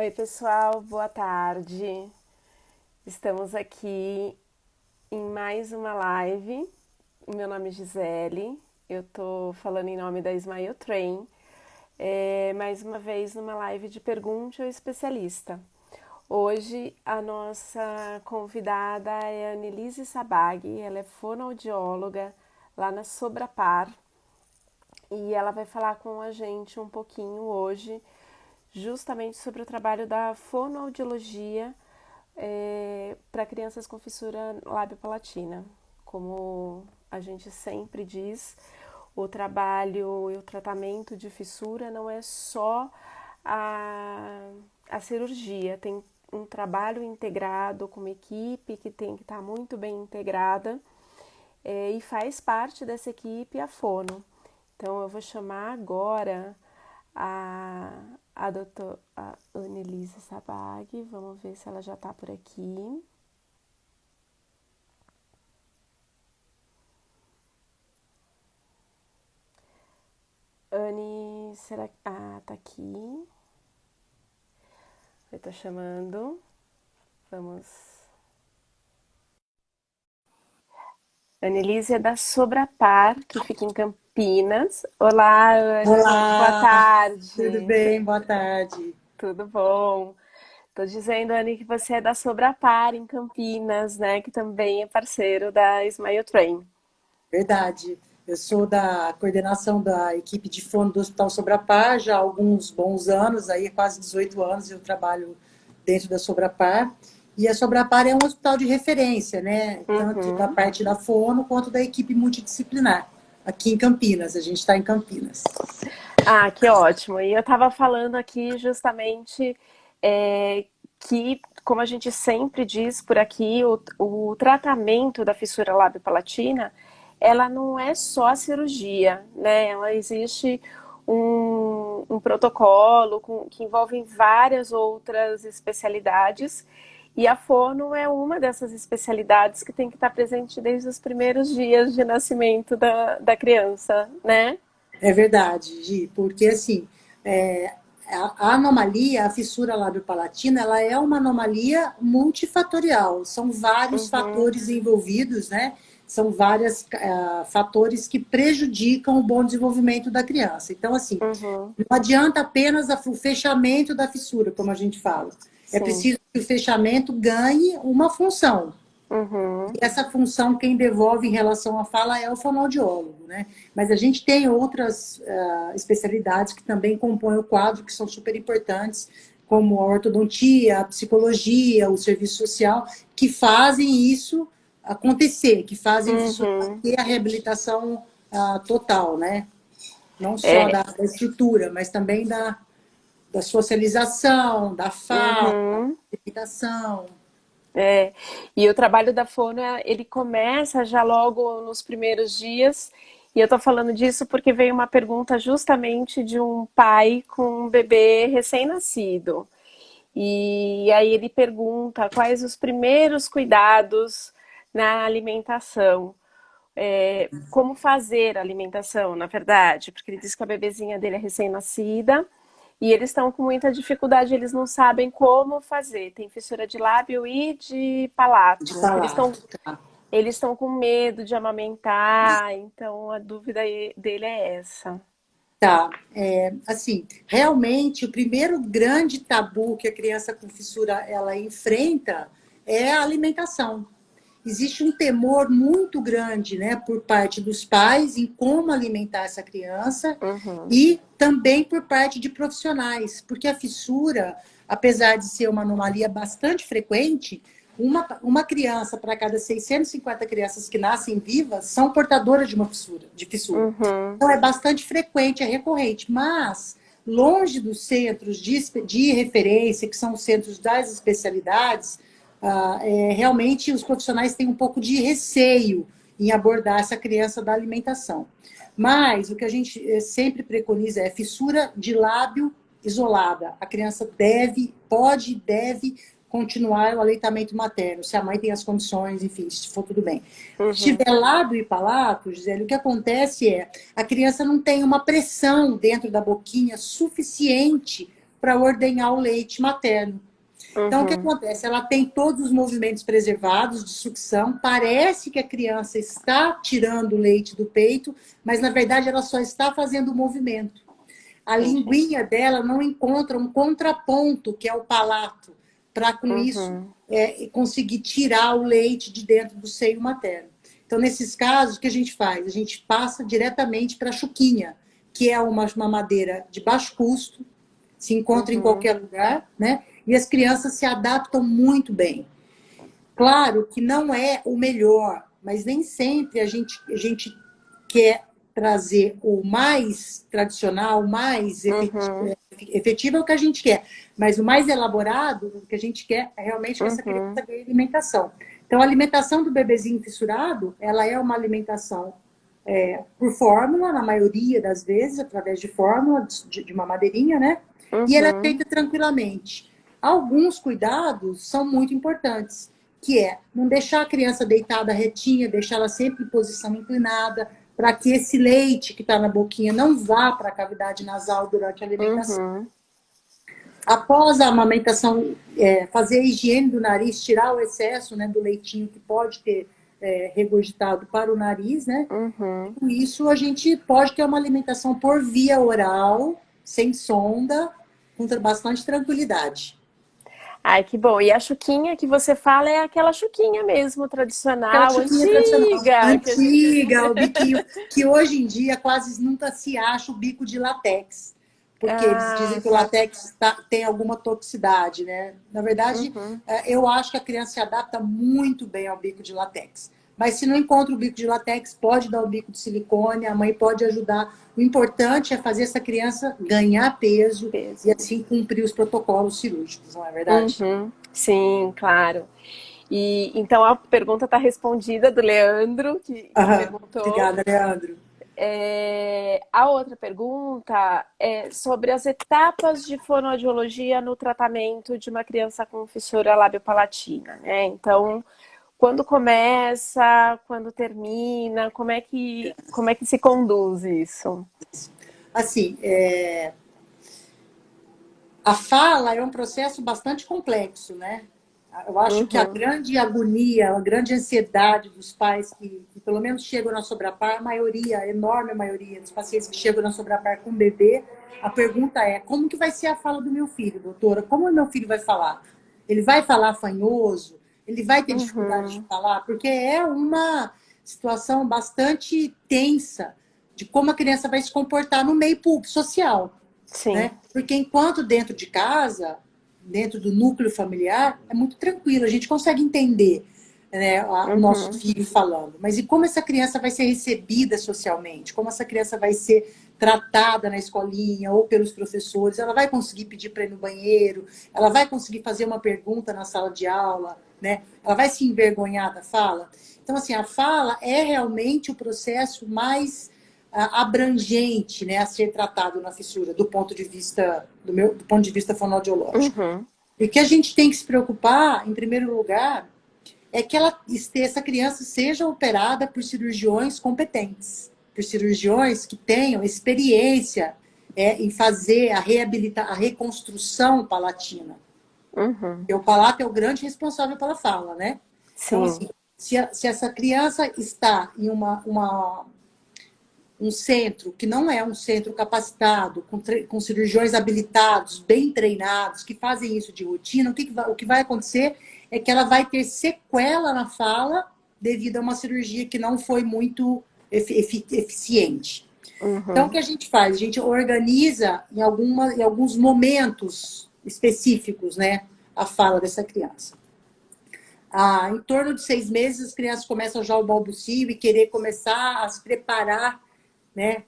Oi, pessoal, boa tarde. Estamos aqui em mais uma live. Meu nome é Gisele, eu tô falando em nome da Smile Train. Mais uma vez numa live de Pergunte ao Especialista. Hoje a nossa convidada é a Annelise Sabag, ela é fonoaudióloga lá na Sobrapar e ela vai falar com a gente um pouquinho hoje justamente sobre o trabalho da fonoaudiologia para crianças com fissura lábio-palatina. Como a gente sempre diz, o trabalho e o tratamento de fissura não é só a cirurgia, tem um trabalho integrado com uma equipe que tem que estar muito bem integrada e faz parte dessa equipe a fono. Então eu vou chamar agora a, a doutora Annelise Sabag. Vamos ver se ela já está por aqui. Anne, será que... Ah, tá aqui. Eu tô chamando. Vamos. Annelise é da Sobrapar, que fica em Campinas. Olá, Anne. Boa Olá, tudo tarde. bem? Boa tarde. Tudo bom? Tô dizendo, Anne, que você é da Sobrapar, em Campinas, né? Que também é parceiro da Smile Train. Verdade. Eu sou da coordenação da equipe de fono do Hospital Sobrapar já há alguns bons anos, aí quase 18 anos eu trabalho dentro da Sobrapar. E a Sobrapar é um hospital de referência, né? Tanto da Uhum. parte da fono quanto da equipe multidisciplinar. Aqui em Campinas, a gente está em Campinas. Ah, que ótimo. E eu estava falando aqui justamente que, como a gente sempre diz por aqui, o tratamento da fissura lábio-palatina, ela não é só a cirurgia, né? Ela existe um protocolo que envolve várias outras especialidades. E a fono é uma dessas especialidades que tem que estar presente desde os primeiros dias de nascimento da criança, né? É verdade, Gi, porque assim, é, a anomalia, a fissura lábio-palatina, ela é uma anomalia multifatorial. São vários Uhum. fatores envolvidos, né? São vários fatores que prejudicam o bom desenvolvimento da criança. Então, assim, Uhum, não adianta apenas o fechamento da fissura, como a gente fala. É sim. preciso que o fechamento ganhe uma função. Uhum, Essa função quem devolve em relação à fala é o fonoaudiólogo, né? Mas a gente tem outras especialidades que também compõem o quadro, que são super importantes, como a ortodontia, a psicologia, o serviço social, que fazem isso acontecer, que fazem isso uhum. ter a reabilitação total, né? Não só É, da estrutura, mas também da socialização, da fala, da uhum, comunicação. é. E o trabalho da fono, ele começa já logo nos primeiros dias. E eu tô falando disso porque veio uma pergunta justamente de um pai com um bebê recém-nascido. E aí ele pergunta quais os primeiros cuidados na alimentação. Como fazer a alimentação, na verdade, porque ele diz que a bebezinha dele é recém-nascida e eles estão com muita dificuldade, eles não sabem como fazer. Tem fissura de lábio e de De palato. falar. Eles estão com medo de amamentar, então a dúvida dele é essa. Tá, assim, realmente o primeiro grande tabu que a criança com fissura ela enfrenta é a alimentação. Existe um temor muito grande, né, por parte dos pais em como alimentar essa criança Uhum, e também por parte de profissionais, porque a fissura, apesar de ser uma anomalia bastante frequente, uma criança para cada 650 crianças que nascem vivas são portadoras de uma fissura, de fissura. uhum, Então, é bastante frequente, é recorrente, mas longe dos centros de referência, que são os centros das especialidades, realmente os profissionais têm um pouco de receio em abordar essa criança da alimentação. Mas o que a gente sempre preconiza é fissura de lábio isolada. A criança deve continuar o aleitamento materno, se a mãe tem as condições, enfim, se for tudo bem. Se uhum, tiver lábio e palato, Gisele, o que acontece é a criança não tem uma pressão dentro da boquinha suficiente para ordenhar o leite materno. Então, o que Uhum. acontece? Ela tem todos os movimentos preservados de sucção, parece que a criança está tirando o leite do peito, mas, na verdade, ela só está fazendo o movimento. A Entendi. linguinha dela não encontra um contraponto, que é o palato, para, com isso, Uhum. conseguir tirar o leite de dentro do seio materno. Então, nesses casos, o que a gente faz? A gente passa diretamente para a chuquinha, que é uma mamadeira de baixo custo, se encontra em Uhum. qualquer lugar, né? E as crianças se adaptam muito bem. Claro que não é o melhor, mas nem sempre a gente quer trazer o mais tradicional, o mais Uhum. efetivo é o que a gente quer, mas o mais elaborado, o que a gente quer é realmente que essa criança Uhum. ganhe alimentação. Então, a alimentação do bebezinho fissurado, ela é uma alimentação por fórmula, na maioria das vezes, através de fórmula, de uma madeirinha, né? E ela é Uhum. feita tranquilamente. Alguns cuidados são muito importantes, que é não deixar a criança deitada retinha, deixar ela sempre em posição inclinada, para que esse leite que está na boquinha não vá para a cavidade nasal durante a alimentação. Uhum. Após a amamentação, fazer a higiene do nariz, tirar o excesso, né, do leitinho que pode ter regurgitado para o nariz, né? Uhum. Com isso, a gente pode ter uma alimentação por via oral, sem sonda, com bastante tranquilidade. Ai, que bom. E a chuquinha que você fala é aquela chuquinha mesmo, Aquela tradicional, chuquinha tradicional, antiga, que a gente... antiga, o biquinho, que hoje em dia quase nunca se acha o bico de látex, porque eles dizem Ah, que o látex tem alguma toxicidade, né? Na verdade, uhum. eu acho que a criança se adapta muito bem ao bico de látex. Mas se não encontra o bico de látex, pode dar o bico de silicone, a mãe pode ajudar. O importante é fazer essa criança ganhar peso e Peso. assim cumprir os protocolos cirúrgicos, não é verdade? Uhum. Sim, claro. E então a pergunta está respondida do Leandro, que Aham. perguntou. Obrigada, Leandro. A outra pergunta é sobre as etapas de fonoaudiologia no tratamento de uma criança com fissura labiopalatina, né? Então, quando começa, quando termina, como é que se conduz isso? Assim, a fala é um processo bastante complexo, né? Eu acho que a Uhum, grande agonia, a grande ansiedade dos pais que pelo menos chegam na Sobrapar, a maioria, a enorme maioria dos pacientes que chegam na Sobrapar com bebê, a pergunta é: como que vai ser a fala do meu filho, doutora? Como o meu filho vai falar? Ele vai falar fanhoso? Ele vai ter dificuldade de uhum, falar? Porque é uma situação bastante tensa de como a criança vai se comportar no meio público social, sim, né? Porque enquanto dentro de casa, dentro do núcleo familiar, é muito tranquilo, a gente consegue entender, né, o nosso uhum, filho falando. Mas e como essa criança vai ser recebida socialmente? Como essa criança vai ser tratada na escolinha ou pelos professores? Ela vai conseguir pedir para ir no banheiro? Ela vai conseguir fazer uma pergunta na sala de aula? Né? Ela vai se envergonhar da fala? Então, assim, a fala é realmente o processo mais abrangente, né, a ser tratado na fissura do ponto de vista do ponto de vista fonoaudiológico. uhum, E o que a gente tem que se preocupar, em primeiro lugar, é que essa criança seja operada por cirurgiões competentes, por cirurgiões que tenham experiência em fazer a reconstrução palatina. uhum, Porque o palato é o grande responsável pela fala, né? Então, sim, assim, se essa criança está em um centro que não é um centro capacitado, com cirurgiões habilitados, bem treinados, que fazem isso de rotina, o que vai acontecer é que ela vai ter sequela na fala devido a uma cirurgia que não foi muito eficiente. Então, o uhum, que a gente faz? A gente organiza em alguns momentos específicos, né, a fala dessa criança. Em torno de 6 meses, as crianças começam já o balbucio e querer começar a se preparar, né,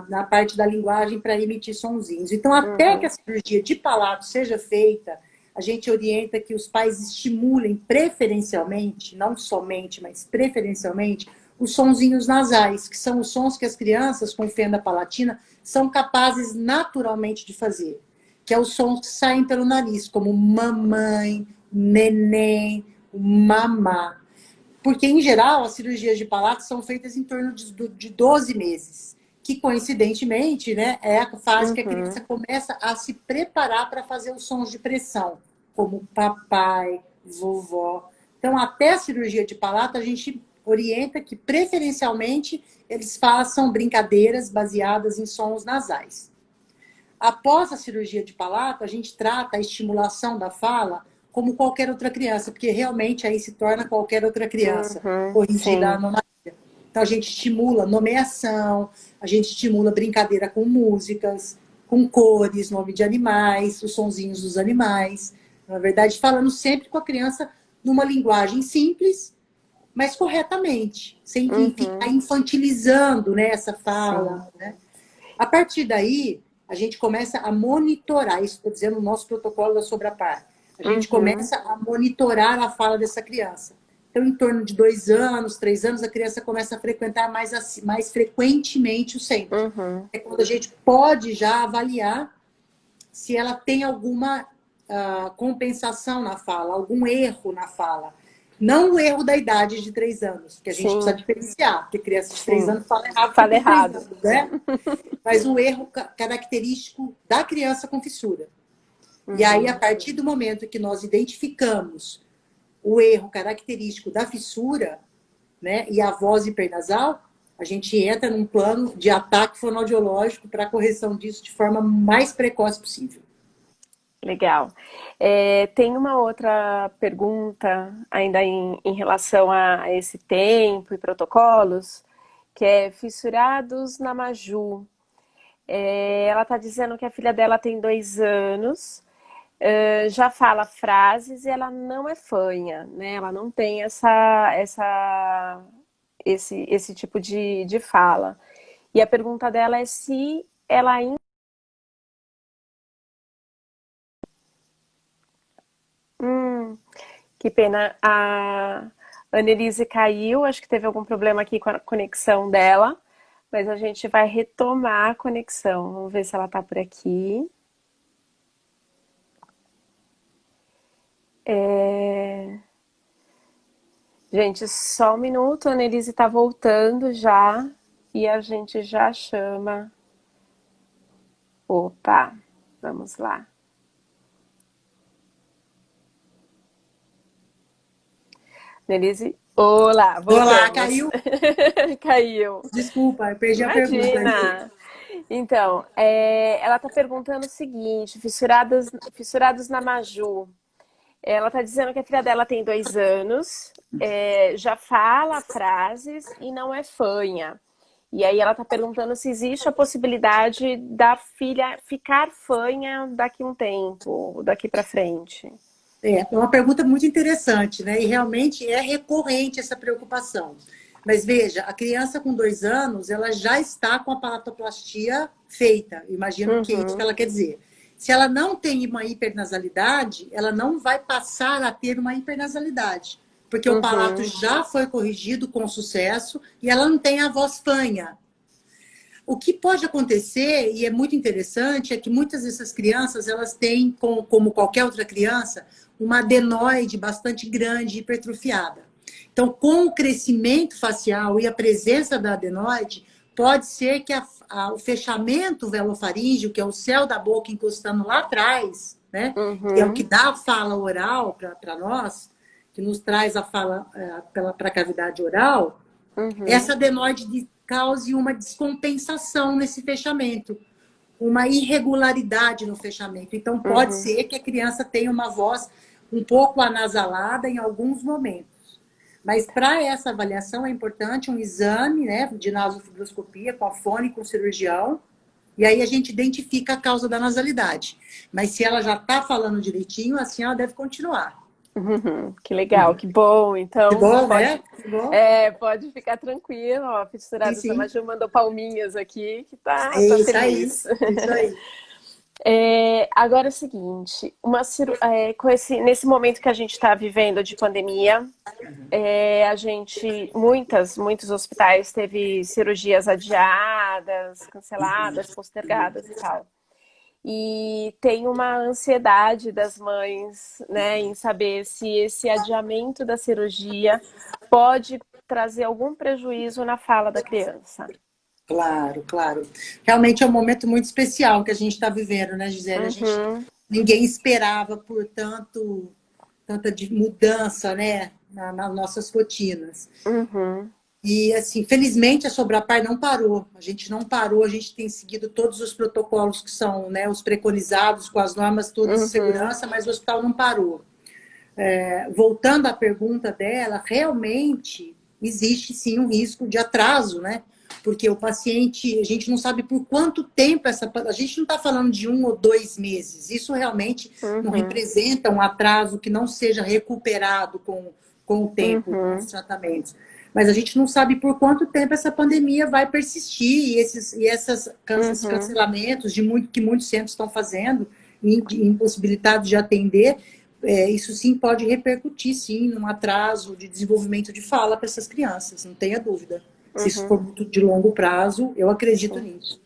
na parte da linguagem para emitir sonzinhos. Então, até que a uhum, cirurgia de palato seja feita, a gente orienta que os pais estimulem preferencialmente, não somente, mas preferencialmente, os sonzinhos nasais, que são os sons que as crianças com fenda palatina são capazes naturalmente de fazer, que é os sons que saem pelo nariz, como mamãe, neném, mamá. Porque, em geral, as cirurgias de palato são feitas em torno de 12 meses. que coincidentemente, né, é a fase que a criança Uhum. começa a se preparar para fazer os sons de pressão, como papai, vovó. Então, até a cirurgia de palato, a gente orienta que, preferencialmente, eles façam brincadeiras baseadas em sons nasais. Após a cirurgia de palato, a gente trata a estimulação da fala como qualquer outra criança, porque realmente aí se torna qualquer outra criança, Uhum. corrigida a Sim. anomalia. Então a gente estimula nomeação, a gente estimula brincadeira com músicas, com cores, nome de animais, os sonzinhos dos animais. Na verdade, falando sempre com a criança numa linguagem simples, mas corretamente, sem ficar Uhum. infantilizando, né, essa Sim. fala, né? A partir daí, a gente começa a monitorar, isso estou dizendo no nosso protocolo da Sobrapar, a gente Uhum. começa a monitorar a fala dessa criança. Então, em torno de 2 anos, 3 anos, a criança começa a frequentar mais frequentemente o centro. Uhum. É quando a gente pode já avaliar se ela tem alguma compensação na fala, algum erro na fala. Não o erro da idade de 3 anos, que a gente precisa Sim. diferenciar, porque criança de três Sim. anos fala errado porque Fala tem três errado. anos, né? Mas o erro característico da criança com fissura. E aí, a Uhum. partir do momento que nós identificamos o erro característico da fissura, né, e a voz hipernasal, a gente entra num plano de ataque fonoaudiológico para a correção disso de forma mais precoce possível. Legal. Tem uma outra pergunta ainda em relação a esse tempo e protocolos, que é fissurados na Maju. Ela está dizendo que a filha dela tem 2 anos, já fala frases e ela não é fanha, né? Ela não tem esse tipo de fala. E a pergunta dela é se ela ainda. Hum, que pena. A Annelise caiu, acho que teve algum problema aqui com a conexão dela, mas a gente vai retomar a conexão. Vamos ver se ela tá por aqui. É, gente, só um minuto, a Annelise tá voltando já e a gente já chama. Opa, vamos lá. Annelise, olá, Olá, voltamos. caiu? Caiu. Desculpa, eu perdi a pergunta aí. Imagina! Então, ela está perguntando o seguinte: fissurados na Maju. Ela está dizendo que a filha dela tem 2 anos, já fala frases e não é fanha. E aí ela está perguntando se existe a possibilidade da filha ficar fanha daqui a um tempo, daqui para frente. É uma pergunta muito interessante, né? E realmente é recorrente essa preocupação. Mas veja, a criança com 2 anos, ela já está com a palatoplastia feita. Imagino que é isso que Uhum, ela quer dizer. Se ela não tem uma hipernasalidade, ela não vai passar a ter uma hipernasalidade, porque o palato uhum, já foi corrigido com sucesso e ela não tem a voz fanha. O que pode acontecer, e é muito interessante, é que muitas dessas crianças, elas têm, como qualquer outra criança, uma adenoide bastante grande, hipertrofiada. Então, com o crescimento facial e a presença da adenoide, pode ser que o fechamento velofaríngeo, que é o céu da boca encostando lá atrás, né, que é o que uhum, dá a fala oral para nós, que nos traz a fala para a cavidade oral, essa uhum, adenoide cause uma descompensação nesse fechamento, uma irregularidade no fechamento. Então, pode uhum, ser que a criança tenha uma voz um pouco anasalada em alguns momentos. Mas para essa avaliação é importante um exame, né, de nasofibroscopia com a fone, com o cirurgião, e aí a gente identifica a causa da nasalidade. Mas se ela já está falando direitinho, assim ela deve continuar. uhum. Que legal, que bom. Que Então, bom, né? Que bom. pode ficar tranquilo. Ó, Sim, Fissurados da sim. Maju mandou palminhas aqui, que É tá isso aí. feliz. Isso aí. Agora é o seguinte, nesse momento que a gente está vivendo de pandemia, muitos hospitais teve cirurgias adiadas, canceladas, postergadas e tal. E tem uma ansiedade das mães, né, em saber se esse adiamento da cirurgia pode trazer algum prejuízo na fala da criança. Claro, claro. Realmente é um momento muito especial que a gente está vivendo, né, Gisele? Uhum, Ninguém esperava por tanta mudança, né, nas nossas rotinas. uhum, E, assim, felizmente a Sobrapar não parou. A gente não parou, a gente tem seguido todos os protocolos que são, né, os preconizados, com as normas todas de uhum, segurança, mas o hospital não parou. Voltando à pergunta dela, realmente existe sim um risco de atraso, né? Porque o paciente, a gente não sabe por quanto tempo a gente não está falando de 1 ou 2 meses. Isso realmente não uhum, representa um atraso que não seja recuperado com o tempo, com os uhum, tratamentos. Mas a gente não sabe por quanto tempo essa pandemia vai persistir esses uhum, cancelamentos que muitos centros estão fazendo, impossibilitados de atender, isso sim pode repercutir, sim, num atraso de desenvolvimento de fala para essas crianças, não tenha dúvida. Se isso uhum, for muito de longo prazo, eu acredito sim. nisso.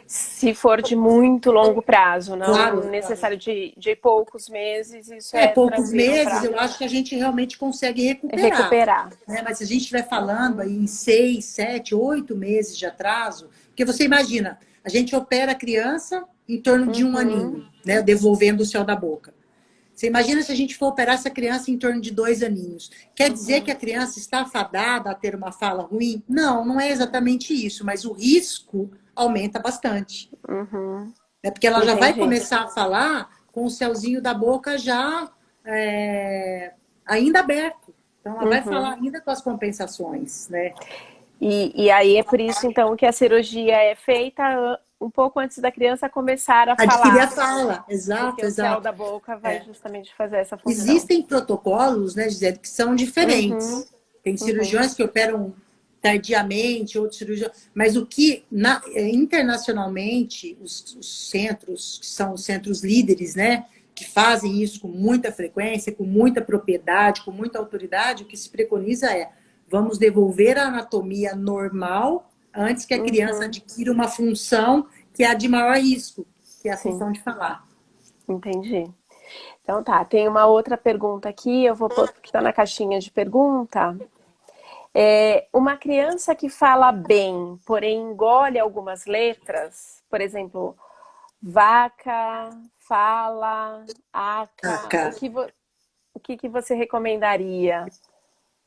Se for de muito longo prazo, não Claro, necessário de poucos meses, isso é poucos tranquilo meses para eu acho que a gente realmente consegue recuperar. recuperar. Né? Mas se a gente estiver falando Uhum, aí em 6, 7, 8 meses de atraso, porque você imagina, a gente opera a criança em torno de um uhum, aninho, né? Devolvendo o céu da boca. Você imagina se a gente for operar essa criança em torno de 2 aninhos. Quer dizer que uhum, a criança está fadada a ter uma fala ruim? Não, não é exatamente isso, mas o risco aumenta bastante. uhum. Né? Porque ela já vai Entendi. começar a falar com o céuzinho da boca já ainda aberto. Então, ela vai falar Uhum. ainda com as compensações, né? E aí é por isso, então, que a cirurgia é feita um pouco antes da criança começar a Adquirir a falar, fala, porque exato, o céu exato. da boca vai justamente fazer essa função. Existem protocolos, né, Gisele, que são Uhum, diferentes. Tem uhum, cirurgiões que operam tardiamente, outros cirurgiões. Mas o que internacionalmente, os centros, que são os centros líderes, né, que fazem isso com muita frequência, com muita propriedade, com muita autoridade, o que se preconiza é: vamos devolver a anatomia normal antes que a criança uhum. adquira uma função que é a de maior risco, que é a Sim, função de falar. entendi. Então tá, tem uma outra pergunta aqui, eu vou pôr que está na caixinha de pergunta. Uma criança que fala bem, porém engole algumas letras, por exemplo, vaca, fala, Ah, aca, cara. o que que você recomendaria?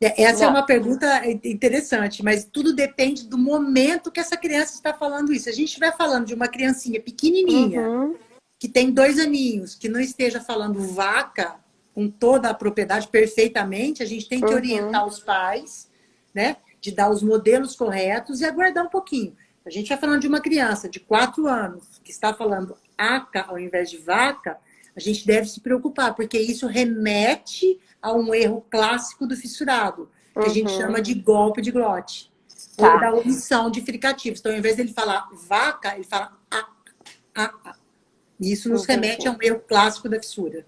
Essa é Não. uma pergunta interessante, mas tudo depende do momento que essa criança está falando isso. Se a gente estiver falando de uma criancinha pequenininha, Uhum, que tem 2 aninhos, que não esteja falando vaca com toda a propriedade perfeitamente, a gente tem que uhum, orientar os pais, né, de dar os modelos corretos e aguardar um pouquinho. A gente está falando de uma criança de 4 anos que está falando aca ao invés de vaca, a gente deve se preocupar, porque isso remete a um erro clássico do fissurado, que a gente chama uhum. de golpe de glote, ou Tá. da omissão de fricativos. Então, ao invés dele falar vaca, ele fala a. E isso nos remete a Entendi. um erro clássico da fissura.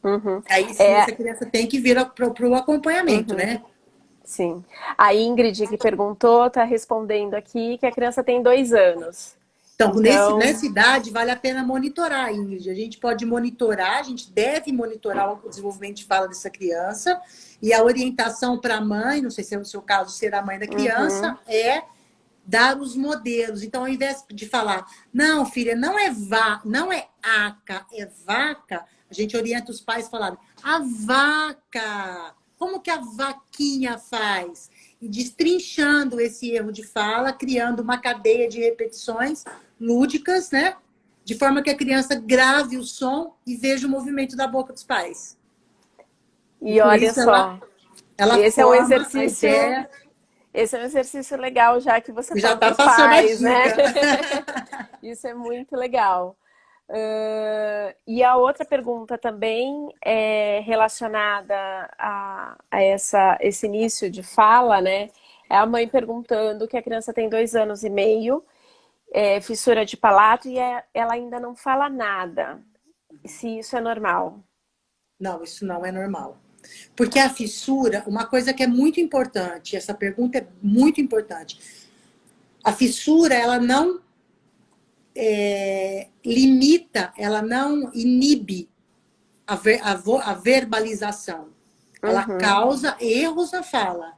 Uhum. Aí sim, É, essa criança tem que vir para o acompanhamento, uhum, né? sim. A Ingrid que perguntou está respondendo aqui que a criança tem 2 anos. Então, Então, nessa idade, vale a pena monitorar, Ingrid. A gente pode monitorar, a gente deve monitorar o desenvolvimento de fala dessa criança. E a orientação para a mãe, não sei se é o seu caso, ser a mãe da criança, uhum, é dar os modelos. Então, ao invés de falar, não, filha, não é aca, é vaca, a gente orienta os pais a falar, a vaca, como que a vaquinha faz? E destrinchando esse erro de fala, criando uma cadeia de repetições lúdicas, né? De forma que a criança grave o som e veja o movimento da boca dos pais. E e com olha isso só, ela esse é um forma a exercício, ideia esse é um exercício legal já que você e já falou para está os passando a pais, né? dica. Isso é muito legal. E a outra pergunta também é relacionada esse início de fala, né? É a mãe perguntando que a criança tem 2 anos e meio, fissura de palato, e ela ainda não fala nada. Se isso é normal. Não, isso não é normal. Porque a fissura, uma coisa que é muito importante, essa pergunta é muito importante. A fissura, ela não limita, ela não inibe a verbalização. Ela Uhum, causa erros na fala.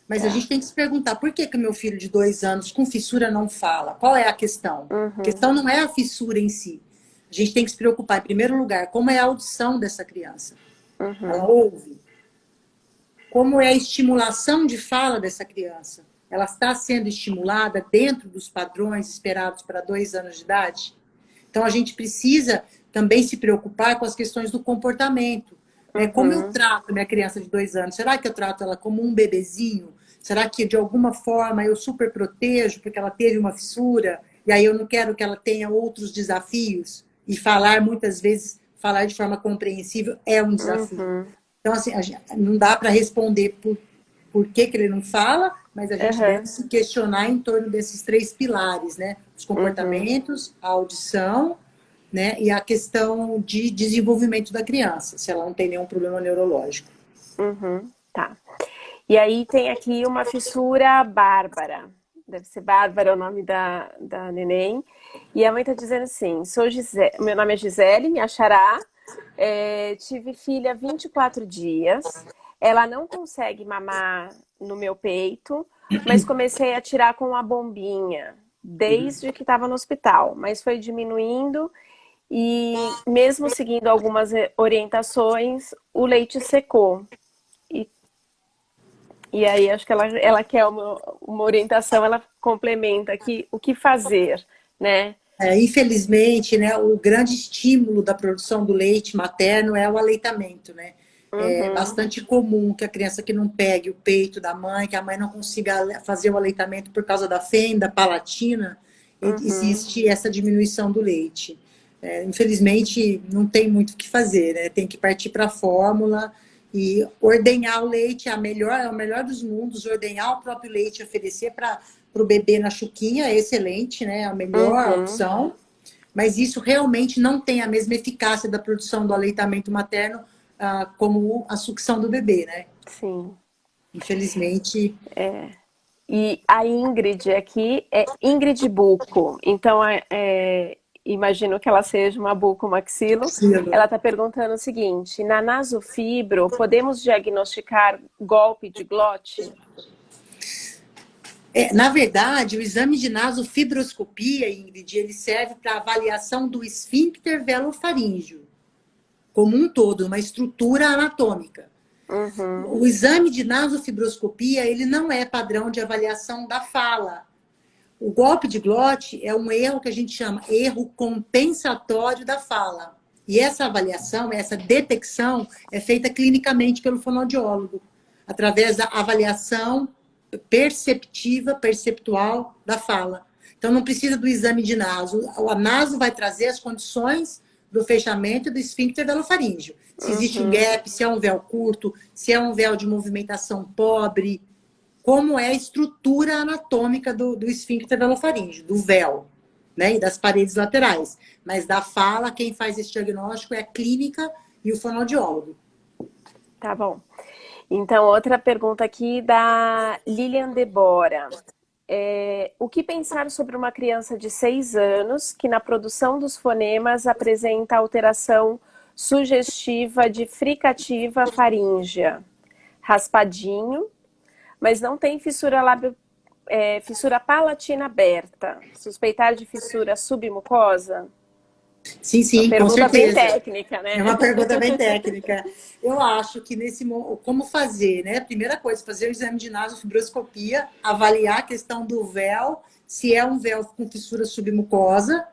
Mas a Tá. gente tem que se perguntar por que que o meu filho de 2 anos com fissura não fala? Qual é a questão? A Uhum, questão não é a fissura em si. A gente tem que se preocupar, em primeiro lugar, como é a audição dessa criança. Ela uhum, ouve. Como é a estimulação de fala dessa criança? Ela está sendo estimulada dentro dos padrões esperados para 2 anos de idade? Então, a gente precisa também se preocupar com as questões do comportamento. Né? Como eu uhum, trato minha criança de 2 anos? Será que eu trato ela como um bebezinho? Será que, de alguma forma, eu super protejo porque ela teve uma fissura e aí eu não quero que ela tenha outros desafios? E falar, muitas vezes, falar de forma compreensível é um desafio. uhum, Então, assim, não dá para responder por que, que ele não fala, mas a gente deve uhum, se questionar em torno desses 3 pilares, né? Os uhum, comportamentos, a audição, né? E a questão de desenvolvimento da criança, se ela não tem nenhum problema neurológico. uhum. Tá. E aí tem aqui uma fissura bárbara. Deve ser Bárbara o nome da neném. E a mãe tá dizendo assim: meu nome é Gisele, minha xará. Tive filha há 24 dias. Ela não consegue mamar no meu peito, mas comecei a tirar com a bombinha desde que estava no hospital. Mas foi diminuindo e, mesmo seguindo algumas orientações, o leite secou. E e aí acho que ela quer uma orientação, ela complementa aqui o que fazer, né? Infelizmente, né, o grande estímulo da produção do leite materno é o aleitamento, né? É Uhum, bastante comum que a criança que não pegue o peito da mãe, que a mãe não consiga fazer o aleitamento por causa da fenda palatina, uhum, existe essa diminuição do leite. Infelizmente, não tem muito o que fazer, né? Tem que partir para a fórmula e ordenhar o leite é o melhor dos mundos, ordenhar o próprio leite, oferecer para o bebê na chuquinha é excelente, né? É a melhor uhum, opção, mas isso realmente não tem a mesma eficácia da produção do aleitamento materno como a sucção do bebê, né? sim. Infelizmente, E a Ingrid aqui é Ingrid Buco. Então, imagino que ela seja uma bucomaxilo. Priscila. Ela está perguntando o seguinte: na nasofibro, podemos diagnosticar golpe de glote? Na verdade, o exame de nasofibroscopia, Ingrid, ele serve para avaliação do esfíncter velofaríngeo, como um todo, uma estrutura anatômica. Uhum, O exame de nasofibroscopia, ele não é padrão de avaliação da fala. O golpe de glote é um erro que a gente chama erro compensatório da fala. E essa avaliação, essa detecção é feita clinicamente pelo fonoaudiólogo, através da avaliação perceptiva, perceptual da fala. Então não precisa do exame de naso. A naso vai trazer as condições do fechamento do esfíncter velofaríngeo. Se existe um uhum, gap, se é um véu curto, se é um véu de movimentação pobre, como é a estrutura anatômica do esfíncter velofaríngeo, do véu, né, e das paredes laterais. Mas da fala, quem faz esse diagnóstico é a clínica e o fonoaudiólogo. tá bom. Então, outra pergunta aqui da Lilian Debora. O que pensar sobre uma criança de 6 anos que na produção dos fonemas apresenta alteração sugestiva de fricativa faríngea, raspadinho, mas não tem fissura palatina aberta? Suspeitar de fissura submucosa? Sim, Uma sim, com pergunta bem certeza. técnica, É né? uma pergunta bem técnica. Eu acho que como fazer, né? Primeira coisa, fazer o exame de nasofibroscopia, avaliar a questão do véu, se é um véu com fissura submucosa.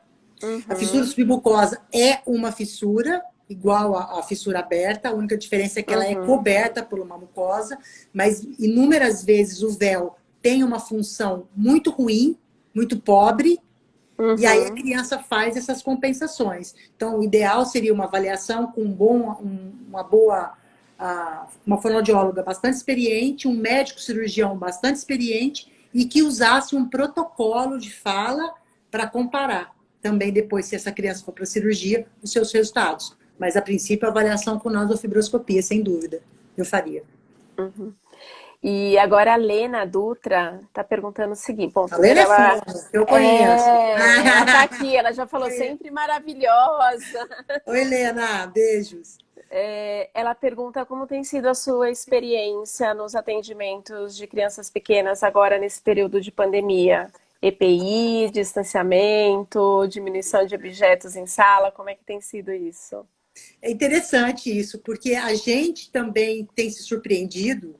A fissura Uhum, submucosa é uma fissura, igual à fissura aberta, a única diferença é que ela é uhum, coberta por uma mucosa, mas inúmeras vezes o véu tem uma função muito ruim, muito pobre, e aí a uhum, criança faz essas compensações. Então, o ideal seria uma avaliação com uma boa, uma fonoaudióloga bastante experiente, um médico cirurgião bastante experiente e que usasse um protocolo de fala para comparar também depois, se essa criança for para a cirurgia, os seus resultados. Mas, a princípio, a avaliação com nasofibroscopia, sem dúvida, eu faria. uhum. E agora a Lena Dutra está perguntando o seguinte. Bom, A primeiro Lena é fã, eu conheço. ela tá aqui, ela já falou sempre maravilhosa. Oi, Lena, beijos. Ela pergunta como tem sido a sua experiência nos atendimentos de crianças pequenas agora nesse período de pandemia. EPI, distanciamento, diminuição de objetos em sala, como é que tem sido isso? É interessante isso, porque a gente também tem se surpreendido,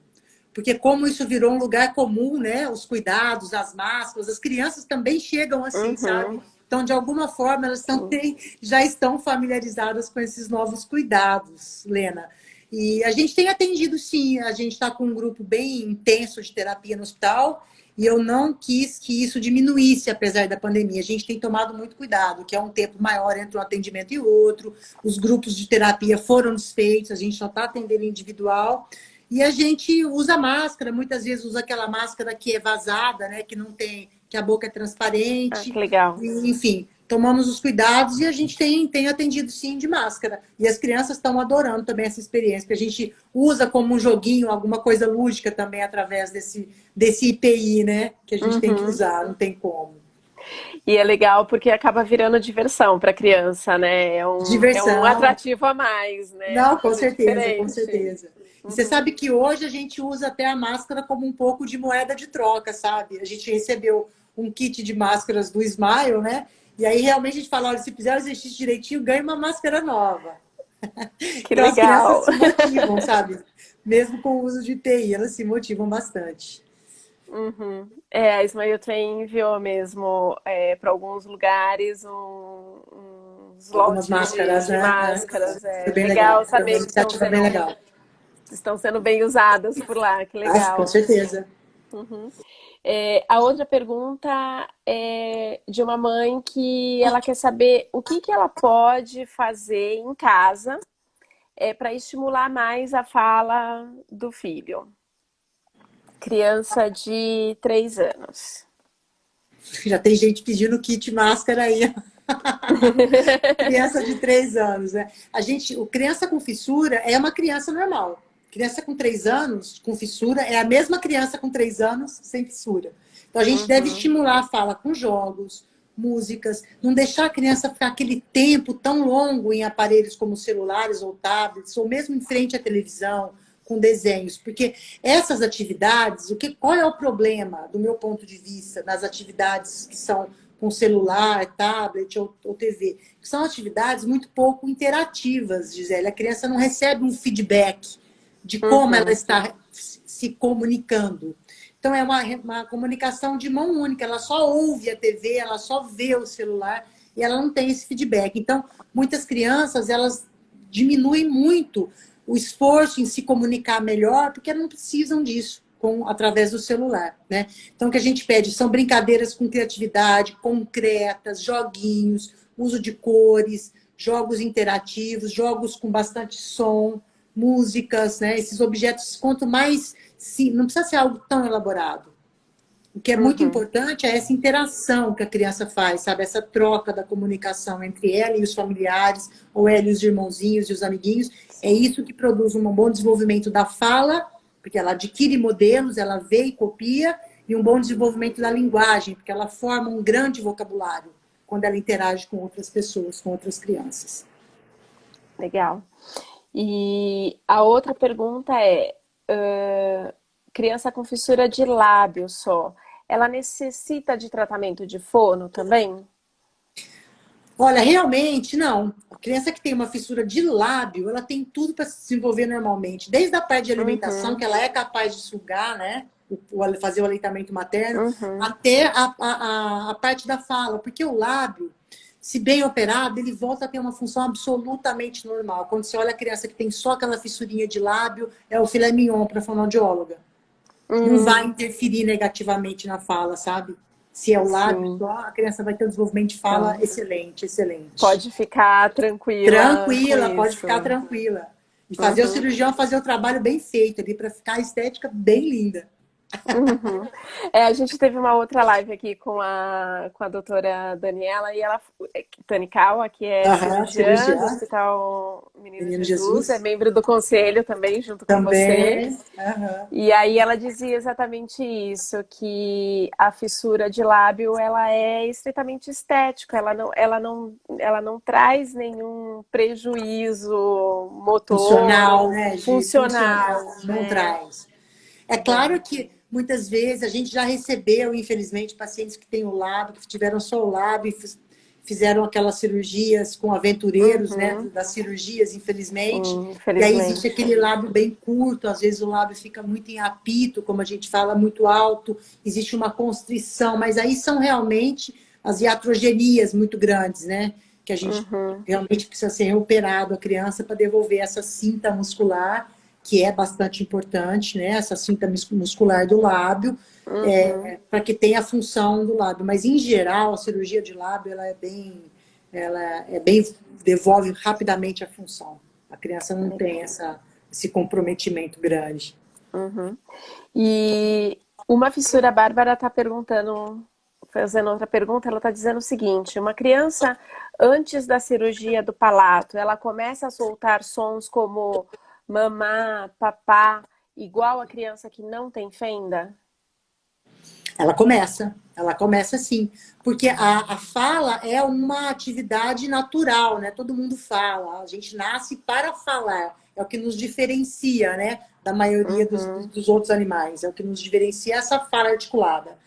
porque como isso virou um lugar comum, né? Os cuidados, as máscaras, as crianças também chegam assim, sabe? Uhum, Então, de alguma forma, elas sim. também já estão familiarizadas com esses novos cuidados, Lena. E a gente tem atendido, sim, a gente está com um grupo bem intenso de terapia no hospital, e eu não quis que isso diminuísse, apesar da pandemia. A gente tem tomado muito cuidado, que é um tempo maior entre um atendimento e outro, os grupos de terapia foram desfeitos, a gente só está atendendo individual, e a gente usa máscara, muitas vezes usa aquela máscara que é vazada, né, que não tem, que a boca é Ah, que transparente, legal. e, enfim, tomamos os cuidados e a gente tem atendido sim de máscara. E as crianças estão adorando também essa experiência, que a gente usa como um joguinho, alguma coisa lúdica também através desse IPI, né? Que a gente tem que Uhum. usar, não tem como. E é legal porque acaba virando diversão para a criança, né? É um Diversão. atrativo a mais, né? Não, Uma com coisa certeza, com diferente. certeza. E você sabe que hoje a gente usa até a máscara como um pouco de moeda de troca, sabe? A gente recebeu um kit de máscaras do Smile, né? E aí realmente a gente fala, olha, se fizer o exercício direitinho, ganha uma máscara nova. Que Então as crianças legal. se motivam, sabe? Mesmo com o uso de TI, elas se motivam bastante. Uhum. A Smile Train enviou mesmo para alguns lugares uns Algumas lotes de, máscaras, de né? máscaras. Foi É bem legal. legal Foi uma saber que estão iniciativa bem sendo, legal. estão sendo bem usadas por lá. Que Ah, com legal. certeza. Uhum. A outra pergunta é de uma mãe que ela quer saber o que que ela pode fazer em casa para estimular mais a fala do filho. Criança de 3 anos. Já tem gente pedindo kit máscara aí. Criança de 3 anos, né? O criança com fissura é uma criança normal. Criança com 3 anos com fissura é a mesma criança com 3 anos sem fissura. Então a gente deve Uhum, estimular a fala com jogos, músicas, não deixar a criança ficar aquele tempo tão longo em aparelhos como celulares ou tablets, ou mesmo em frente à televisão, com desenhos, porque essas atividades, qual é o problema, do meu ponto de vista, nas atividades que são com celular, tablet ou TV? São atividades muito pouco interativas, Gisele. A criança não recebe um feedback de como ela uhum, está se comunicando. Então, é uma comunicação de mão única. Ela só ouve a TV, ela só vê o celular e ela não tem esse feedback. Então, muitas crianças, elas diminuem muito o esforço em se comunicar melhor porque não precisam disso através do celular, né? Então, o que a gente pede são brincadeiras com criatividade, concretas, joguinhos, uso de cores, jogos interativos, jogos com bastante som, músicas, né? Esses objetos, quanto mais... Sim, não precisa ser algo tão elaborado. O que é muito uhum. importante é essa interação que a criança faz, sabe? Essa troca da comunicação entre ela e os familiares, ou ela e os irmãozinhos e os amiguinhos. É Sim. isso que produz um bom desenvolvimento da fala, porque ela adquire modelos, ela vê e copia, e um bom desenvolvimento da linguagem, porque ela forma um grande vocabulário quando ela interage com outras pessoas, com outras crianças. Legal. E a outra pergunta é: criança com fissura de lábio só, ela necessita de tratamento de fono também? Olha, realmente, não. A criança que tem uma fissura de lábio, ela tem tudo para se desenvolver normalmente. Desde a parte de alimentação, Uhum, que ela é capaz de sugar, né? Fazer o aleitamento materno, uhum, até a parte da fala. Porque o lábio, se bem operado, ele volta a ter uma função absolutamente normal. Quando você olha a criança que tem só aquela fissurinha de lábio, é o filé mignon para a fonoaudióloga. Não vai uhum, interferir negativamente na fala, sabe? Se é o lábio sim. só, a criança vai ter um desenvolvimento de fala Então, excelente, excelente. pode ficar tranquila com Tranquila, pode isso. ficar tranquila. E fazer o Uhum. cirurgião fazer o trabalho bem feito ali, para ficar a estética bem linda. Uhum. A gente teve uma outra live aqui com a doutora Daniela e ela, Tanikawa, que é Aham, cirurgiã do cirurgiã, Hospital Menino Menino Jesus, é Jesus, membro do conselho também, junto com você. também. Aham. E aí ela dizia exatamente isso, que a fissura de lábio ela é estritamente estética, ela não traz nenhum prejuízo motor Funcional, ou né, Gi? Funcional, funcional, não né? traz. É claro que muitas vezes a gente já recebeu, infelizmente, pacientes que têm o lábio, que tiveram só o lábio e fizeram aquelas cirurgias com aventureiros, né, Uhum, das cirurgias, infelizmente. sim, E aí existe infelizmente. aquele lábio bem curto, às vezes o lábio fica muito em apito, como a gente fala, muito alto, existe uma constrição, mas aí são realmente as iatrogenias muito grandes, né? Que a gente Uhum, realmente precisa ser reoperado a criança para devolver essa cinta muscular que é bastante importante, né? Essa cinta muscular do lábio, uhum. para que tenha a função do lábio. Mas, em geral, a cirurgia de lábio, ela é bem, devolve rapidamente a função. A criança não tem esse comprometimento grande. Uhum. E uma fissura, a Bárbara está perguntando, fazendo outra pergunta, ela está dizendo o seguinte: uma criança, antes da cirurgia do palato, ela começa a soltar sons como mamá, papá, igual a criança que não tem fenda? Ela começa sim, porque a fala é uma atividade natural, né? Todo mundo fala, a gente nasce para falar, é o que nos diferencia, né? Da maioria Uhum, dos outros animais, é o que nos diferencia essa fala articulada.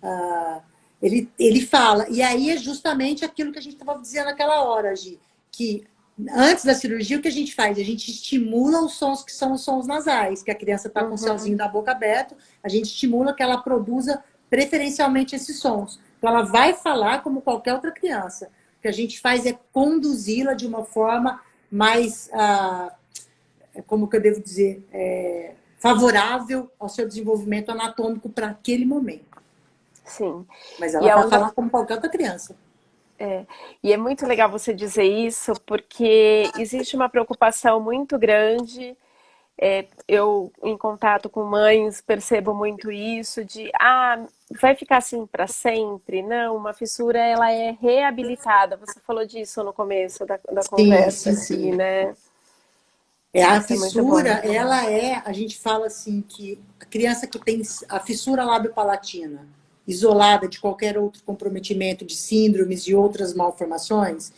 Ah, ele fala, e aí é justamente aquilo que a gente estava dizendo naquela hora, Gi, que antes da cirurgia, o que a gente faz? A gente estimula os sons que são os sons nasais, que a criança está com o uhum, céuzinho da boca aberto, a gente estimula que ela produza preferencialmente esses sons. Então, ela vai falar como qualquer outra criança. O que a gente faz é conduzi-la de uma forma mais, como que eu devo dizer, favorável ao seu desenvolvimento anatômico para aquele momento. sim. Mas E ela a vai outra falar como qualquer outra criança. E é muito legal você dizer isso, porque existe uma preocupação muito grande. Eu, em contato com mães, percebo muito isso de, vai ficar assim para sempre? Não, uma fissura ela é reabilitada. Você falou disso no começo da Sim, conversa sim, aqui, sim. né? A Isso é muito fissura, bom. a gente fala assim que a criança que tem a fissura lábio-palatina, isolada de qualquer outro comprometimento de síndromes e outras malformações,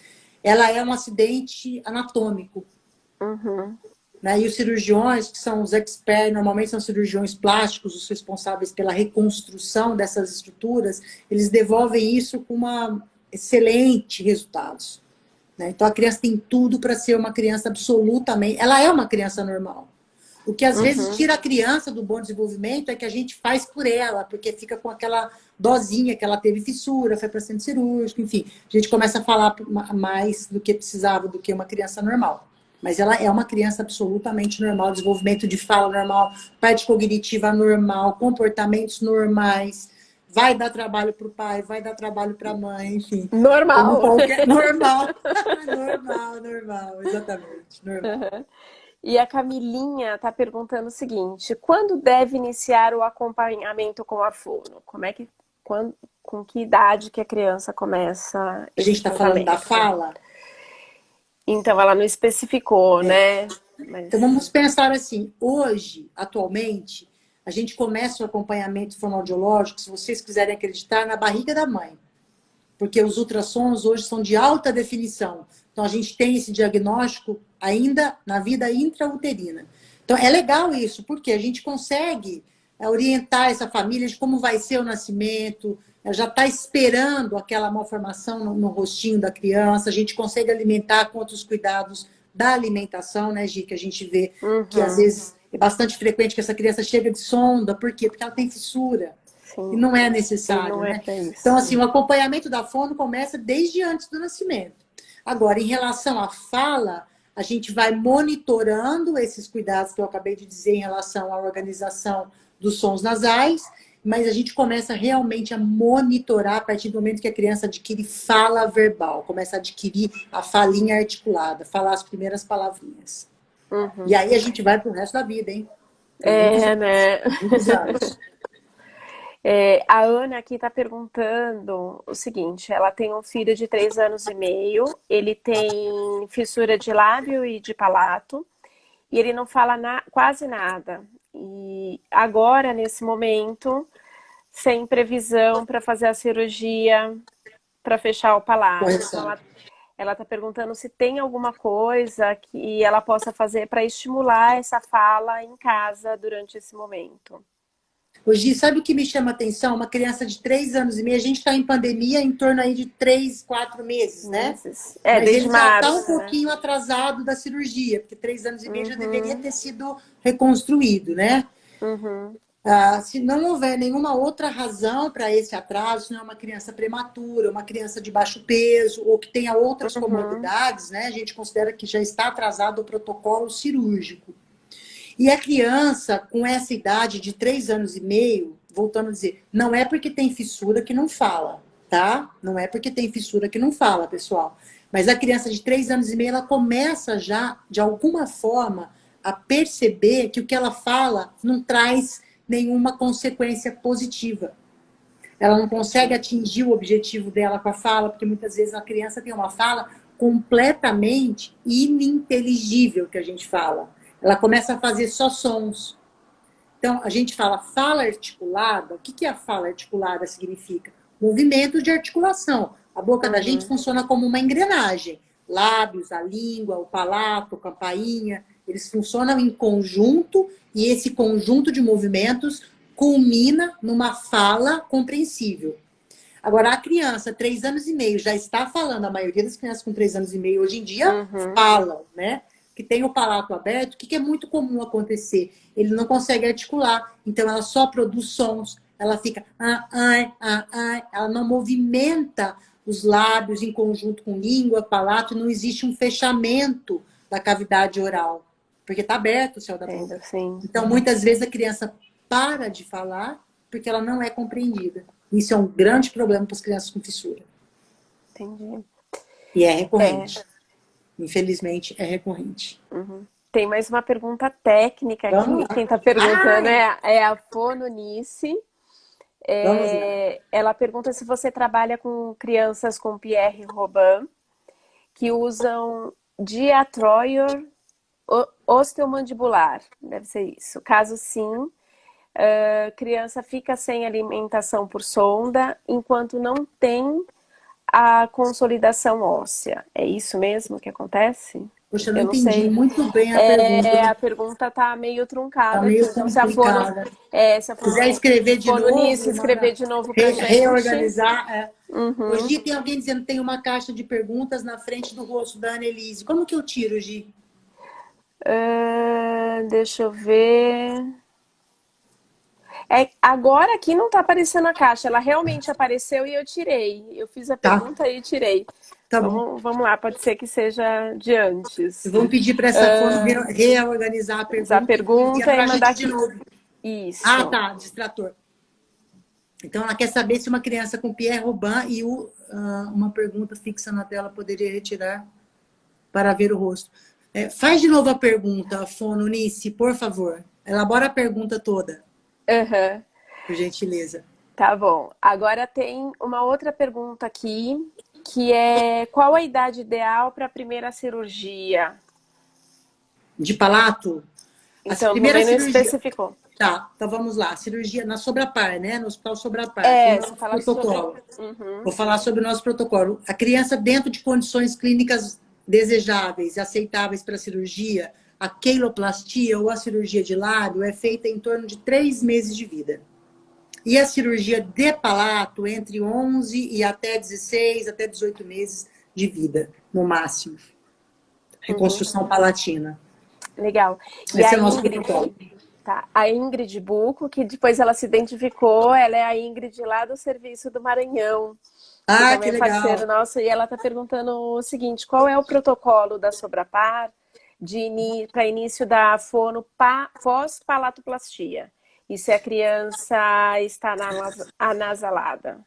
ela é um acidente anatômico, Uhum, né? E os cirurgiões, que são os experts, normalmente são cirurgiões plásticos, os responsáveis pela reconstrução dessas estruturas, eles devolvem isso com uma excelente resultados. Né? Então a criança tem tudo para ser uma criança absolutamente. Ela é uma criança normal. O que às vezes uhum, tira a criança do bom desenvolvimento é que a gente faz por ela, porque fica com aquela dosinha que ela teve fissura, foi para centro cirúrgico, enfim. A gente começa a falar mais do que precisava do que uma criança normal. Mas ela é uma criança absolutamente normal, desenvolvimento de fala normal, parte cognitiva normal, comportamentos normais, vai dar trabalho para o pai, vai dar trabalho para a mãe, enfim. Como normal. qualquer. Normal. Normal, normal, exatamente, normal. E a Camilinha está perguntando o seguinte: quando deve iniciar o acompanhamento com a fono? Com que idade que a criança começa A gente esse está falando da tratamento? fala. Então, ela não especificou, né? Então Mas. vamos pensar assim: hoje, atualmente, a gente começa o acompanhamento fonoaudiológico, se vocês quiserem acreditar, na barriga da mãe. Porque os ultrassons hoje são de alta definição. Então a gente tem esse diagnóstico ainda na vida intrauterina. Então é legal isso, porque a gente consegue orientar essa família de como vai ser o nascimento, já está esperando aquela malformação no rostinho da criança, a gente consegue alimentar com outros cuidados da alimentação, né, Gi, que a gente vê que às Uhum, vezes é bastante frequente que essa criança chega de sonda, por quê? Porque ela tem fissura e sim. não é E necessário, não é né? para Então, isso. assim, o acompanhamento da fono começa desde antes do nascimento. Agora, em relação à fala, a gente vai monitorando esses cuidados que eu acabei de dizer em relação à organização dos sons nasais, mas a gente começa realmente a monitorar a partir do momento que a criança adquire fala verbal, começa a adquirir a falinha articulada, falar as primeiras palavrinhas. E Uhum. aí a gente vai para o resto da vida, hein? Tem É, né? muitos anos. A Ana aqui está perguntando o seguinte: ela tem um filho de 3 anos e meio, ele tem fissura de lábio e de palato, e ele não fala quase nada. E agora, nesse momento, sem previsão para fazer a cirurgia para fechar o palato. Então, Correção. ela está perguntando se tem alguma coisa que ela possa fazer para estimular essa fala em casa durante esse momento. Hoje, sabe o que me chama a atenção? Uma criança de 3 anos e meio, a gente está em pandemia em torno aí de 3, 4 meses, né? Meses. Mas Desde ele já está um março, né? pouquinho atrasado da cirurgia, porque 3 anos e meio já deveria Uhum, ter sido reconstruído, né? uhum, Se não houver nenhuma outra razão para esse atraso, se não é uma criança prematura, uma criança de baixo peso, ou que tenha outras uhum, comorbidades, né? A gente considera que já está atrasado o protocolo cirúrgico. E a criança, com essa idade de 3 anos e meio, voltando a dizer, não é porque tem fissura que não fala, tá? Não é porque tem fissura que não fala, pessoal. Mas a criança de 3 anos e meio, ela começa já, de alguma forma, a perceber que o que ela fala não traz nenhuma consequência positiva. Ela não consegue atingir o objetivo dela com a fala, porque muitas vezes a criança tem uma fala completamente ininteligível, que a gente fala. Ela começa a fazer só sons. Então, a gente fala articulada. O que a fala articulada significa? Movimento de articulação. A boca da gente uhum. funciona como uma engrenagem. Lábios, a língua, o palato, a campainha, eles funcionam em conjunto e esse conjunto de movimentos culmina numa fala compreensível. Agora, a criança, 3 anos e meio, já está falando, a maioria das crianças com 3 anos e meio hoje em dia Uhum. falam, né? Que tem o palato aberto, o que é muito comum acontecer? Ele não consegue articular, então ela só produz sons, ela fica ela não movimenta os lábios em conjunto com língua, palato, não existe um fechamento da cavidade oral, porque está aberto o céu da Entendo, boca. sim. Então, muitas vezes a criança para de falar porque ela não é compreendida. Isso é um grande problema para as crianças com fissura. Entendi. E é É, recorrente. Infelizmente, é recorrente. uhum. Tem mais uma pergunta técnica Vamos aqui. lá. Quem está perguntando Ai, é a Fononice. vamos lá. Ela pergunta se você trabalha com crianças com Pierre Robin que usam diatroior osteomandibular. Deve ser isso. Caso sim, a criança fica sem alimentação por sonda enquanto não tem a consolidação óssea. É isso mesmo que acontece? Poxa, eu não Eu não entendi sei. muito bem a pergunta. A pergunta tá meio Está truncada aqui. meio Então, se a Fono, complicada. se a Se quiser escrever de Fono Nisso novo, escrever manda de novo pra gente. reorganizar. Uhum. Hoje tem alguém dizendo que tem uma caixa de perguntas na frente do rosto da Annelise. Como que eu tiro, Gi? Deixa eu ver. Agora aqui não tá aparecendo a caixa. Ela realmente apareceu e eu tirei. Eu fiz a Tá, pergunta e tirei. tá bom. Vamos lá, pode ser que seja de antes. Vamos pedir para essa fono reorganizar a Fiz a pergunta e enviar pergunta e para a mandar gente de aqui. novo. Ah, Isso. tá, distrator. Então, ela quer saber se uma criança com Pierre Robin e uma pergunta fixa na tela poderia retirar para ver o rosto. Faz de novo a pergunta, Fono Nice, por favor. Elabora a pergunta toda, Aham. por gentileza. Tá bom. Agora tem uma outra pergunta aqui, que é qual a idade ideal para a primeira cirurgia? De palato, a Então, primeira também não cirurgia. especificou. Tá, então vamos lá. Cirurgia na Sobrapar, né? No Hospital Sobrapar. O Você nosso fala sobre. protocolo. Uhum, Vou falar sobre o nosso protocolo. A criança, dentro de condições clínicas desejáveis e aceitáveis para a cirurgia, a queiloplastia ou a cirurgia de lábio é feita em torno de 3 meses de vida. E a cirurgia de palato, entre 11 e até 16, até 18 meses de vida, no máximo. uhum. Reconstrução palatina. Legal. E Esse a é o nosso Ingrid, protocolo. tá? A Ingrid Buco, que depois ela se identificou, ela é a Ingrid lá do Serviço do Maranhão, que Ah, também que é parceiro legal. nosso, e ela está perguntando o seguinte: qual é o protocolo da Sobrapar para início da fono pós-palatoplastia? E se a criança está anasalada?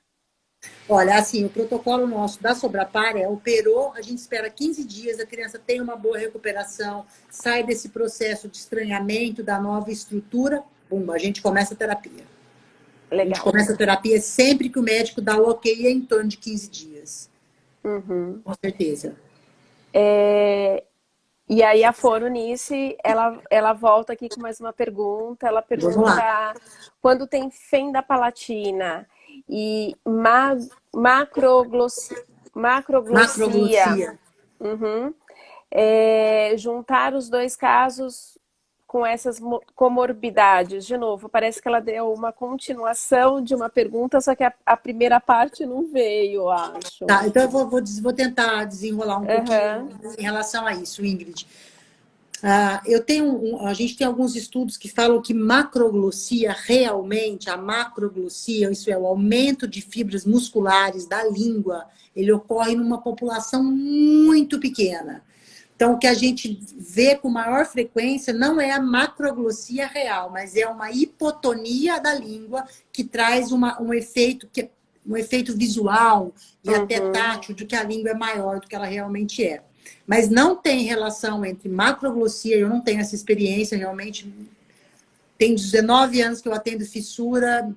Olha, assim, o protocolo nosso da Sobrapar operou, a gente espera 15 dias, a criança tem uma boa recuperação, sai desse processo de estranhamento da nova estrutura, bum, a gente começa a terapia. A gente Legal. começa a terapia sempre que o médico dá o ok, é em torno de 15 dias. Uhum. Com certeza. E aí a Foronice, ela volta aqui com mais uma pergunta. Ela Vamos lá. pergunta quando tem fenda palatina e macroglossia, macroglossia, Macroglossia. uhum, juntar os dois casos com essas comorbidades. De novo, parece que ela deu uma continuação de uma pergunta, só que a primeira parte não veio, acho. Tá, então eu vou tentar desenrolar um pouquinho Aham, em relação a isso, Ingrid. A gente tem alguns estudos que falam que macroglossia, realmente, a macroglossia, isso é o aumento de fibras musculares da língua, ele ocorre numa população muito pequena. Então, o que a gente vê com maior frequência não é a macroglossia real, mas é uma hipotonia da língua que traz um efeito visual e até uhum, tátil de que a língua é maior do que ela realmente é. Mas não tem relação entre macroglossia, eu não tenho essa experiência, realmente. Tem 19 anos que eu atendo fissura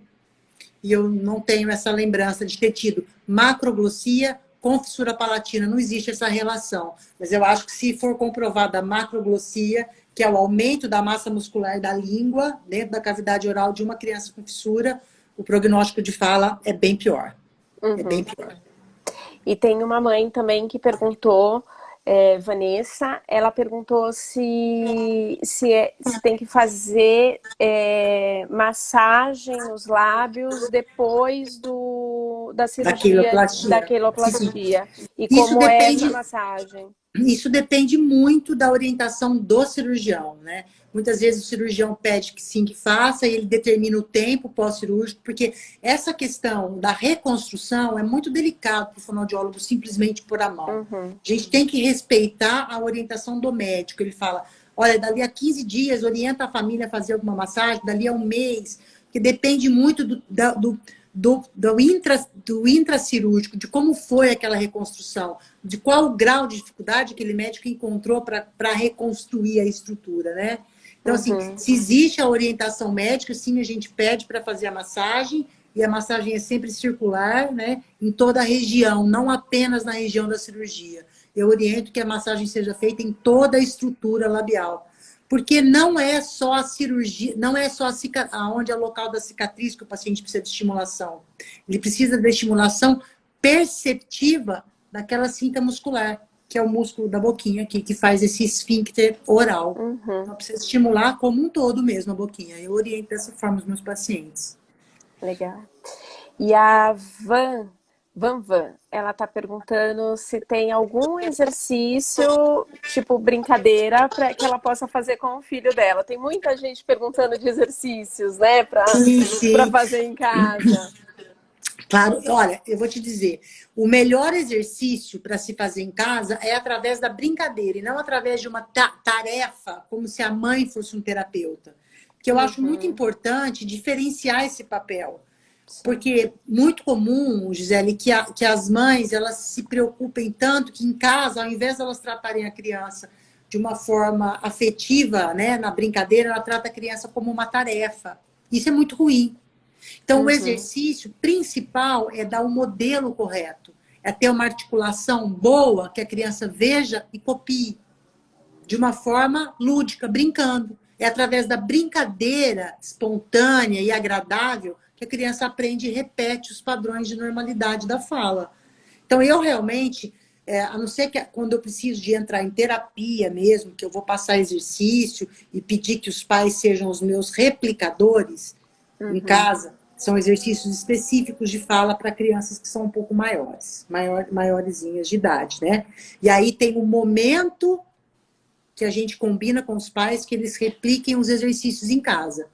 e eu não tenho essa lembrança de ter tido macroglossia com fissura palatina, não existe essa relação. Mas eu acho que se for comprovada a macroglossia, que é o aumento da massa muscular da língua dentro da cavidade oral de uma criança com fissura, o prognóstico de fala é bem pior. É bem uhum. pior. E tem uma mãe também que perguntou, Vanessa, ela perguntou se tem que fazer massagem nos lábios depois da Da cirurgia da queloplastia. Sim, sim. queloplastia. E Isso como é essa depende, massagem? Isso depende muito da orientação do cirurgião, né? Muitas vezes o cirurgião pede que sim, que faça, e ele determina o tempo pós-cirúrgico, porque essa questão da reconstrução é muito delicado para o fonoaudiólogo simplesmente pôr a mão. Uhum, A gente tem que respeitar a orientação do médico. Ele fala, olha, dali a 15 dias, orienta a família a fazer alguma massagem, dali a um mês, que depende muito do intracirúrgico, de como foi aquela reconstrução, de qual o grau de dificuldade aquele médico encontrou para reconstruir a estrutura, né? Então, assim, uhum, se existe a orientação médica, sim, a gente pede para fazer a massagem, e a massagem é sempre circular, né? Em toda a região, não apenas na região da cirurgia. Eu oriento que a massagem seja feita em toda a estrutura labial. Porque não é só a cirurgia, não é só onde é o local da cicatriz que o paciente precisa de estimulação. Ele precisa de estimulação perceptiva daquela cinta muscular, que é o músculo da boquinha aqui, que faz esse esfíncter oral. uhum. Então, precisa estimular como um todo mesmo a boquinha. Eu oriento dessa forma os meus pacientes. Legal. E a Van, ela tá perguntando se tem algum exercício, tipo brincadeira, para que ela possa fazer com o filho dela. Tem muita gente perguntando de exercícios, né, Sim, para sim. fazer em casa. Claro, olha, eu vou te dizer, o melhor exercício para se fazer em casa é através da brincadeira e não através de uma tarefa, como se a mãe fosse um terapeuta. Porque eu acho muito Uhum, importante diferenciar esse papel. sim. Porque muito comum, Gisele, que as mães elas se preocupem tanto que em casa, ao invés de elas tratarem a criança de uma forma afetiva, né, na brincadeira, ela trata a criança como uma tarefa. Isso é muito ruim. Então, o Uhum, exercício principal é dar o modelo correto, é ter uma articulação boa que a criança veja e copie de uma forma lúdica, brincando. É através da brincadeira espontânea e agradável que a criança aprende e repete os padrões de normalidade da fala. Então, eu realmente, a não ser que quando eu preciso de entrar em terapia mesmo, que eu vou passar exercício e pedir que os pais sejam os meus replicadores em uhum, casa, são exercícios específicos de fala para crianças que são um pouco maiores, maiorzinhas de idade, né? E aí tem um momento que a gente combina com os pais que eles repliquem os exercícios em casa.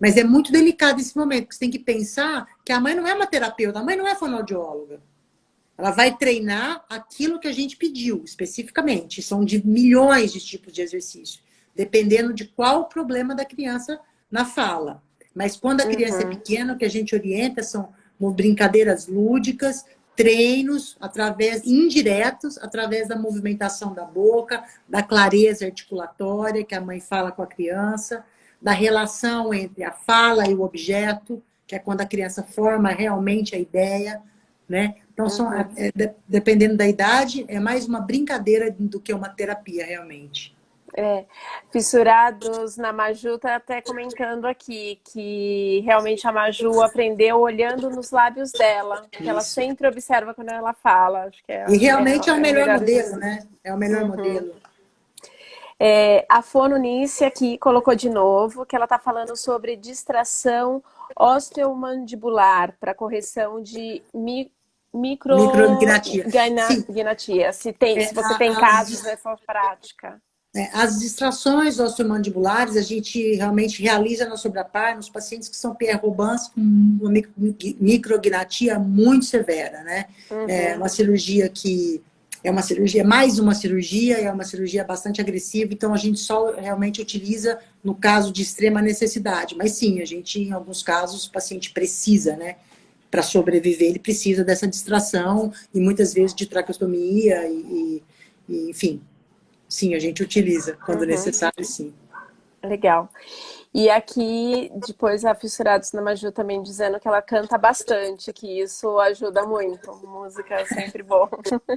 Mas é muito delicado esse momento, porque você tem que pensar que a mãe não é uma terapeuta, a mãe não é fonoaudióloga. Ela vai treinar aquilo que a gente pediu, especificamente. São de milhões de tipos de exercício, dependendo de qual o problema da criança na fala. Mas quando a criança é uhum, pequena, o que a gente orienta são brincadeiras lúdicas, treinos indiretos, através da movimentação da boca, da clareza articulatória que a mãe fala com a criança, da relação entre a fala e o objeto, que é quando a criança forma realmente a ideia, né? Então, Uhum. dependendo da idade, é mais uma brincadeira do que uma terapia, realmente. É, Fissurados na Maju tá até comentando aqui que realmente a Maju aprendeu olhando nos lábios dela, que ela Isso. sempre observa quando ela fala. Acho que E realmente é o é o melhor melhor modelo, exercício. né? É o melhor Uhum. modelo. A Fonunice aqui colocou de novo que ela está falando sobre distração osteomandibular para correção de Micrognatia. Sim, micrognatia. Se você tem casos nessa prática. as distrações osteomandibulares a gente realmente realiza na Sobrapar nos pacientes que são Pierre Robins com uma micrognatia muito severa, né? É Uhum, uma cirurgia que é uma cirurgia, mais uma cirurgia, é uma cirurgia bastante agressiva, então a gente só realmente utiliza no caso de extrema necessidade. Mas sim, a gente, em alguns casos, o paciente precisa, né? Para sobreviver, ele precisa dessa distração e muitas vezes de traqueostomia enfim, sim, a gente utiliza quando uhum. necessário, sim. Legal. E aqui, depois a Fissurados na Maju também dizendo que ela canta bastante, que isso ajuda muito. Música é sempre bom.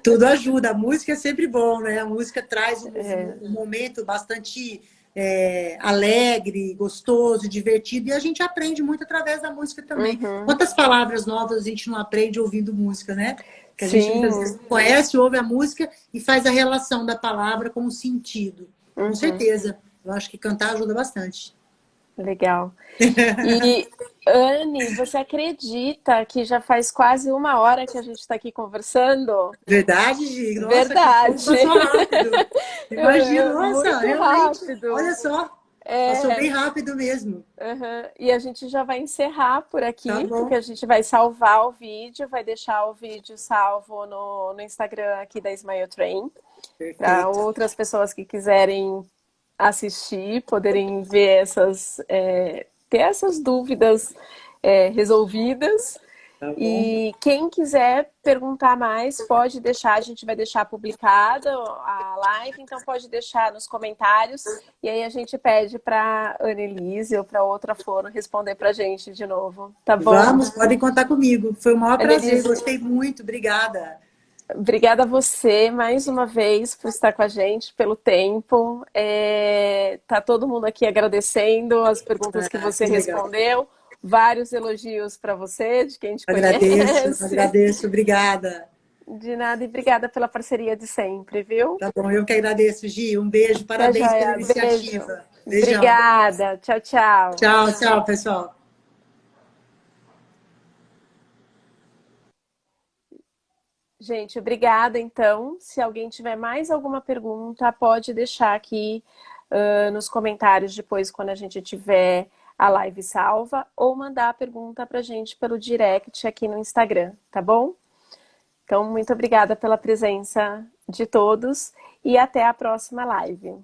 Tudo ajuda, a música é sempre bom, né? A música traz É. um momento bastante alegre, gostoso, divertido, e a gente aprende muito através da música também. Uhum. Quantas palavras novas a gente não aprende ouvindo música, né? Que a gente muitas vezes Sim. conhece, ouve a música e faz a relação da palavra com o sentido. Com Uhum. certeza. Eu acho que cantar ajuda bastante. Legal. E, Anne, você acredita que já faz quase uma hora que a gente está aqui conversando? Verdade, Gi? Nossa, que o tempo Verdade. passou rápido. Imagina, nossa, Muito realmente. rápido. Olha só, passou É, bem rápido mesmo. uhum. E a gente já vai encerrar por Tá aqui, porque bom, a gente vai salvar o vídeo, vai deixar o vídeo salvo no Instagram aqui da Smile Train, para perfeito. outras pessoas que quiserem assistir, poderem ver ter essas dúvidas resolvidas. Tá bom. E quem quiser perguntar mais, pode deixar, a gente vai deixar publicada a live, então pode deixar nos comentários, e aí a gente pede para a Annelise ou para outra fono responder para a gente de novo, tá bom? Vamos, podem contar comigo. Foi um maior prazer, Annelise, gostei muito, obrigada. obrigada a você mais uma vez por estar com a gente, pelo tempo. Tá todo mundo aqui agradecendo as perguntas que Ah, você que legal. respondeu. Vários elogios para você, de quem te Agradeço, conhece. agradeço, obrigada. De nada e obrigada pela parceria de sempre, viu? Tá bom, eu que agradeço, Gi. Um beijo, Tá parabéns pela joia. Beijo. iniciativa. Beijão. Obrigada. Tchau, tchau. Tchau, tchau, pessoal. Gente, obrigada então. Se alguém tiver mais alguma pergunta, pode deixar aqui nos comentários depois, quando a gente tiver a live salva, ou mandar a pergunta pra gente pelo direct aqui no Instagram, tá bom? Então, muito obrigada pela presença de todos e até a próxima live.